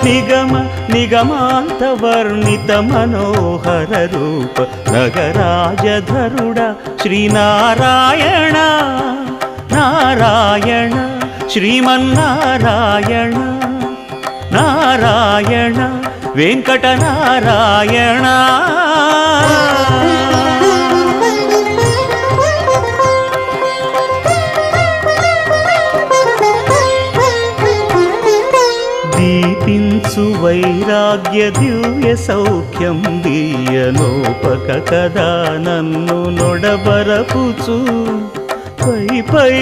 నిగమ నిగమాంతవర్ణిత మనోహర రూప నగరాజధరుడ శ్రీనారాయణ నారాయణ శ్రీమన్నారాయణ నారాయణ వెంకటనారాయణ. దీపించు వైరాగ్య దివ్య సౌఖ్యం దీయలోపక కదా నన్ను నొడబరపుచు పై పై